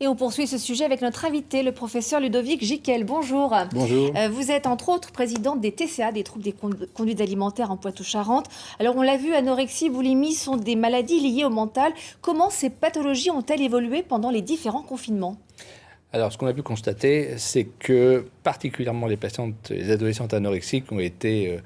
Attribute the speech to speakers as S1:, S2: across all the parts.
S1: Et on poursuit ce sujet avec notre invité, le professeur Ludovic Gicquel. Bonjour.
S2: Bonjour.
S1: Vous êtes entre autres présidente des TCA, des troubles des conduites alimentaires en Poitou-Charentes. Alors on l'a vu, anorexie, boulimie sont des maladies liées au mental. Comment ces pathologies ont-elles évolué pendant les différents confinements ?
S2: Alors, ce qu'on a pu constater, c'est que particulièrement les patientes, les adolescentes anorexiques ont été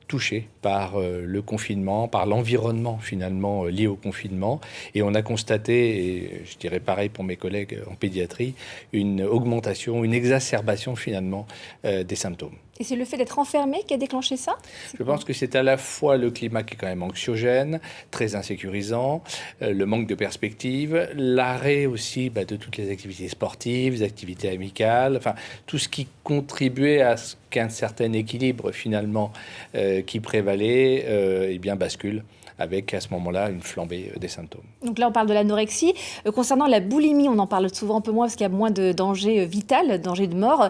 S2: touchées par le confinement, par l'environnement finalement lié au confinement. Et on a constaté, et je dirais pareil pour mes collègues en pédiatrie, une augmentation, une exacerbation finalement des symptômes.
S1: Et c'est le fait d'être enfermé qui a déclenché ça ?
S2: Je pense que c'est à la fois le climat qui est quand même anxiogène, très insécurisant, le manque de perspective, l'arrêt aussi de toutes les activités sportives, les activités amicales, enfin tout ce qui contribuait à ce qu'un certain équilibre finalement qui prévalait bascule avec à ce moment-là une flambée des symptômes.
S1: Donc là, on parle de l'anorexie. Concernant la boulimie, on en parle souvent un peu moins parce qu'il y a moins de danger vital, danger de mort.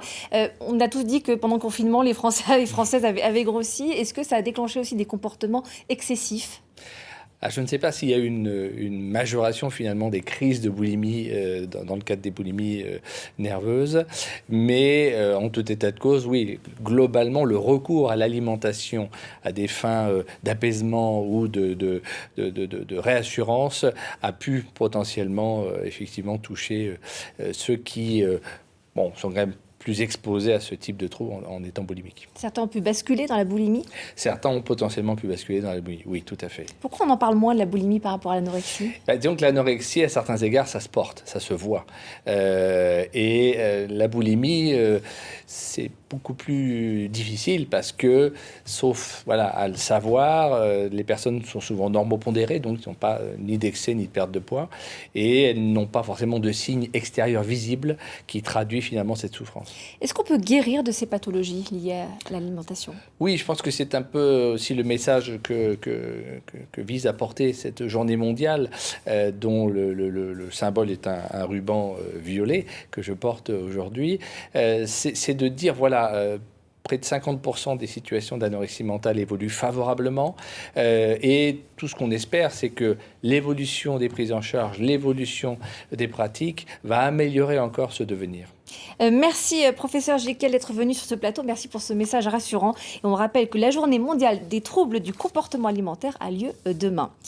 S1: On a tous dit que pendant le confinement, les Français et les Françaises avaient grossi. Est-ce que ça a déclenché aussi des comportements excessifs ?
S2: Je ne sais pas s'il y a une majoration finalement des crises de boulimie dans le cadre des boulimies nerveuses, mais en tout état de cause, oui, globalement, le recours à l'alimentation à des fins d'apaisement ou de réassurance a pu potentiellement effectivement toucher ceux qui sont quand même plus exposés à ce type de trouble en étant boulimiques.
S1: Certains ont pu basculer dans la boulimie ?
S2: Certains ont potentiellement pu basculer dans la boulimie, oui, tout à fait.
S1: Pourquoi on en parle moins de la boulimie par rapport à l'anorexie ?
S2: Disons que l'anorexie, à certains égards, ça se porte, ça se voit. La boulimie, c'est beaucoup plus difficile parce que, sauf à le savoir, les personnes sont souvent normopondérées, donc ils n'ont pas ni d'excès ni de perte de poids, et elles n'ont pas forcément de signes extérieurs visibles qui traduisent finalement cette souffrance.
S1: Est-ce qu'on peut guérir de ces pathologies liées à l'alimentation ?
S2: Oui, je pense que c'est un peu aussi le message que vise à porter cette journée mondiale dont le symbole est un ruban violet que je porte aujourd'hui. C'est de dire, près de 50% des situations d'anorexie mentale évoluent favorablement et tout ce qu'on espère, c'est que l'évolution des prises en charge, l'évolution des pratiques va améliorer encore ce devenir.
S1: Merci professeur Gicquel d'être venu sur ce plateau. Merci pour ce message rassurant. Et on rappelle que la journée mondiale des troubles du comportement alimentaire a lieu demain.